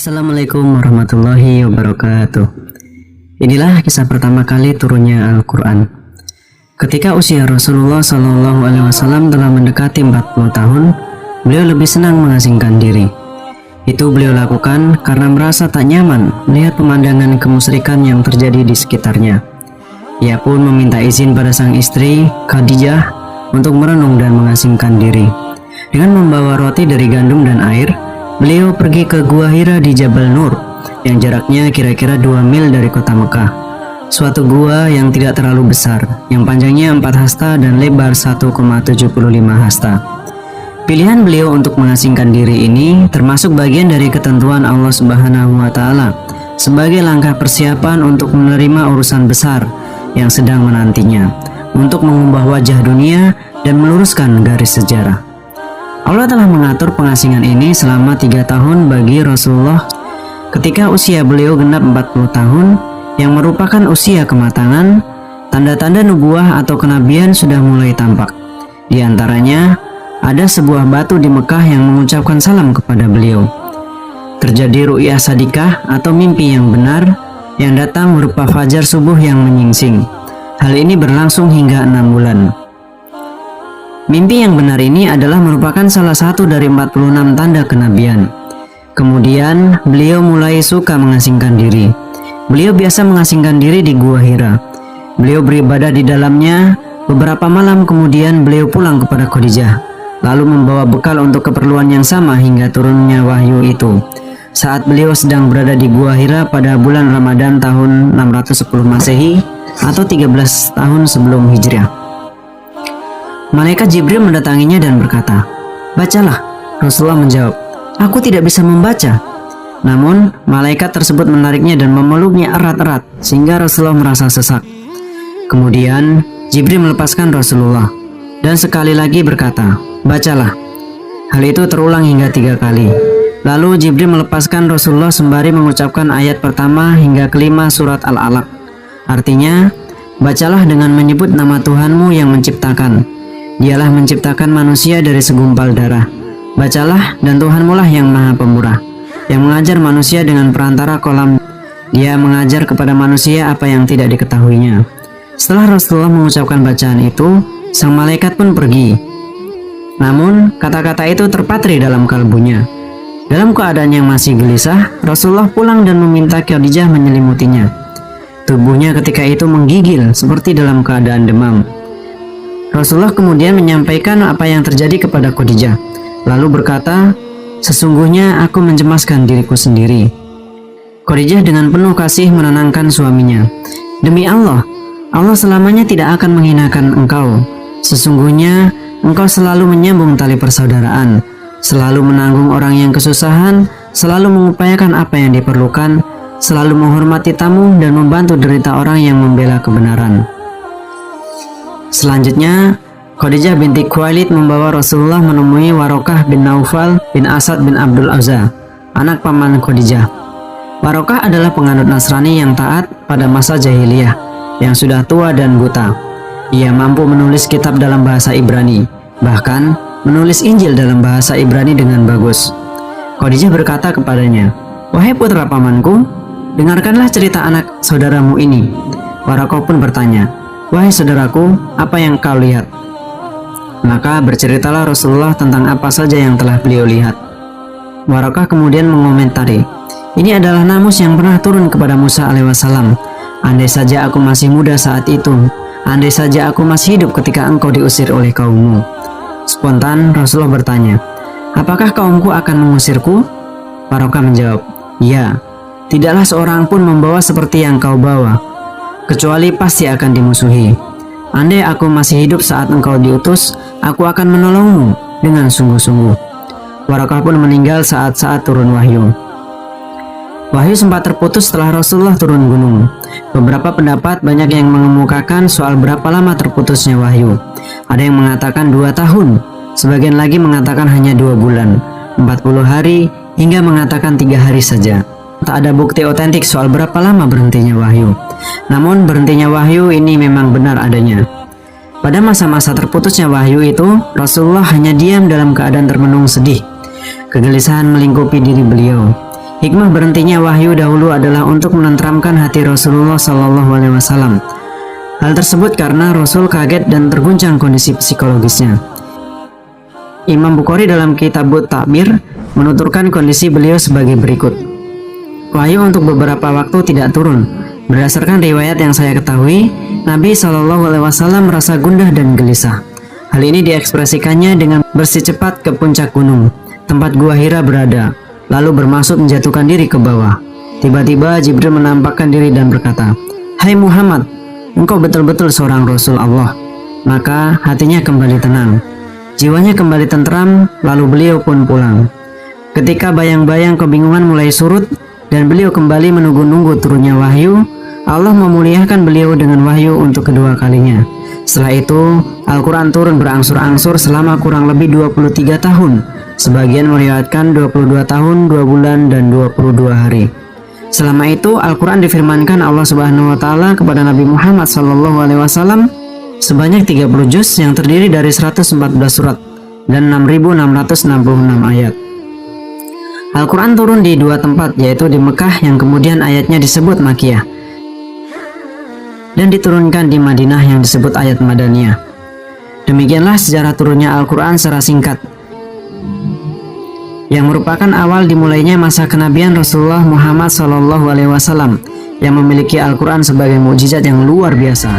Assalamualaikum warahmatullahi wabarakatuh. Inilah kisah pertama kali turunnya Al-Quran. Ketika usia Rasulullah SAW telah mendekati 40 tahun, beliau lebih senang mengasingkan diri. Itu beliau lakukan karena merasa tak nyaman melihat pemandangan kemusyrikan yang terjadi di sekitarnya. Ia pun meminta izin pada sang istri, Khadijah, untuk merenung dan mengasingkan diri. Dengan membawa roti dari gandum dan air, beliau pergi ke Gua Hira di Jabal Nur yang jaraknya kira-kira 2 mil dari kota Mekah. Suatu gua yang tidak terlalu besar, yang panjangnya 4 hasta dan lebar 1,75 hasta. Pilihan beliau untuk mengasingkan diri ini termasuk bagian dari ketentuan Allah Subhanahu wa Ta'ala sebagai langkah persiapan untuk menerima urusan besar yang sedang menantinya, untuk mengubah wajah dunia dan meluruskan garis sejarah. Allah telah mengatur pengasingan ini selama 3 tahun bagi Rasulullah ketika usia beliau genap 40 tahun, yang merupakan usia kematangan. Tanda-tanda nubuah atau kenabian sudah mulai tampak. Di antaranya, ada sebuah batu di Mekah yang mengucapkan salam kepada beliau. Terjadi ru'yah sadikah atau mimpi yang benar yang datang berupa fajar subuh yang menyingsing. Hal ini berlangsung hingga 6 bulan. Mimpi yang benar ini adalah merupakan salah satu dari 46 tanda kenabian. Kemudian beliau mulai suka mengasingkan diri. Beliau biasa mengasingkan diri di Gua Hira. Beliau beribadah di dalamnya. Beberapa malam kemudian beliau pulang kepada Khadijah, lalu membawa bekal untuk keperluan yang sama hingga turunnya wahyu itu. Saat beliau sedang berada di Gua Hira pada bulan Ramadan tahun 610 Masehi atau 13 tahun sebelum Hijriah, Malaikat Jibril mendatanginya dan berkata, "Bacalah." Rasulullah menjawab, "Aku tidak bisa membaca." Namun, malaikat tersebut menariknya dan memeluknya erat-erat sehingga Rasulullah merasa sesak. Kemudian, Jibril melepaskan Rasulullah dan sekali lagi berkata, "Bacalah." Hal itu terulang hingga 3 kali. Lalu Jibril melepaskan Rasulullah sembari mengucapkan ayat pertama hingga kelima surat Al-Alaq. Artinya, bacalah dengan menyebut nama Tuhanmu yang menciptakan. Dialah menciptakan manusia dari segumpal darah. Bacalah, dan Tuhanmu lah yang maha pemurah, yang mengajar manusia dengan perantara kolam. Dia mengajar kepada manusia apa yang tidak diketahuinya. Setelah Rasulullah mengucapkan bacaan itu, sang malaikat pun pergi. Namun, kata-kata itu terpatri dalam kalbunya. Dalam keadaan yang masih gelisah, Rasulullah pulang dan meminta Khadijah menyelimutinya. Tubuhnya ketika itu menggigil seperti dalam keadaan demam. Rasulullah kemudian menyampaikan apa yang terjadi kepada Khadijah, lalu berkata, "Sesungguhnya aku mencemaskan diriku sendiri." Khadijah dengan penuh kasih menenangkan suaminya, "Demi Allah, Allah selamanya tidak akan menghinakan engkau. Sesungguhnya engkau selalu menyambung tali persaudaraan, selalu menanggung orang yang kesusahan, selalu mengupayakan apa yang diperlukan, selalu menghormati tamu dan membantu derita orang yang membela kebenaran." Selanjutnya, Khadijah binti Khuwailid membawa Rasulullah menemui Warokah bin Naufal bin Asad bin Abdul Uzza, anak paman Khadijah. Warokah adalah penganut Nasrani yang taat pada masa jahiliyah, yang sudah tua dan buta. Ia mampu menulis kitab dalam bahasa Ibrani, bahkan menulis Injil dalam bahasa Ibrani dengan bagus. Khadijah berkata kepadanya, "Wahai putra pamanku, dengarkanlah cerita anak saudaramu ini." Warokah pun bertanya, "Wahai saudaraku, apa yang kau lihat?" Maka berceritalah Rasulullah tentang apa saja yang telah beliau lihat. Warokah kemudian mengomentari, "Ini adalah namus yang pernah turun kepada Musa alaihissalam. Andai saja aku masih muda saat itu, andai saja aku masih hidup ketika engkau diusir oleh kaummu." Spontan Rasulullah bertanya, "Apakah kaumku akan mengusirku?" Warokah menjawab, "Ya, tidaklah seorang pun membawa seperti yang kau bawa, kecuali pasti akan dimusuhi. Andai aku masih hidup saat engkau diutus, aku akan menolongmu dengan sungguh-sungguh." Warokah pun meninggal saat-saat turun wahyu. Wahyu sempat terputus setelah Rasulullah turun gunung. Beberapa pendapat banyak yang mengemukakan soal berapa lama terputusnya wahyu. Ada yang mengatakan 2 tahun, sebagian lagi mengatakan hanya 2 bulan, 40 hari, hingga mengatakan 3 hari saja. Tak ada bukti otentik soal berapa lama berhentinya wahyu. Namun berhentinya wahyu ini memang benar adanya. Pada masa-masa terputusnya wahyu itu, Rasulullah hanya diam dalam keadaan termenung sedih. Kegelisahan melingkupi diri beliau. Hikmah berhentinya wahyu dahulu adalah untuk menenteramkan hati Rasulullah SAW. Hal tersebut karena Rasul kaget dan terguncang kondisi psikologisnya. Imam Bukhari dalam Kitabut Ta'bir menuturkan kondisi beliau sebagai berikut. Wahyu untuk beberapa waktu tidak turun. Berdasarkan riwayat yang saya ketahui, Nabi SAW merasa gundah dan gelisah. Hal ini diekspresikannya dengan bersih cepat ke puncak gunung, tempat gua Hira berada, lalu bermaksud menjatuhkan diri ke bawah. Tiba-tiba Jibril menampakkan diri dan berkata, "Hai Muhammad, engkau betul-betul seorang Rasul Allah." Maka hatinya kembali tenang, jiwanya kembali tentram, lalu beliau pun pulang. Ketika bayang-bayang kebingungan mulai surut dan beliau kembali menunggu-nunggu turunnya wahyu, Allah memuliakan beliau dengan wahyu untuk kedua kalinya. Setelah itu, Al-Quran turun berangsur-angsur selama kurang lebih 23 tahun. Sebagian meriwayatkan 22 tahun, 2 bulan, dan 22 hari. Selama itu, Al-Quran difirmankan Allah Subhanahu wa Ta'ala kepada Nabi Muhammad SAW sebanyak 30 juz yang terdiri dari 114 surat dan 6.666 ayat. Al-Quran turun di dua tempat, yaitu di Mekah yang kemudian ayatnya disebut Makiyah, dan diturunkan di Madinah yang disebut ayat Madaniyah. Demikianlah sejarah turunnya Al-Quran secara singkat, yang merupakan awal dimulainya masa kenabian Rasulullah Muhammad SAW yang memiliki Al-Quran sebagai mukjizat yang luar biasa.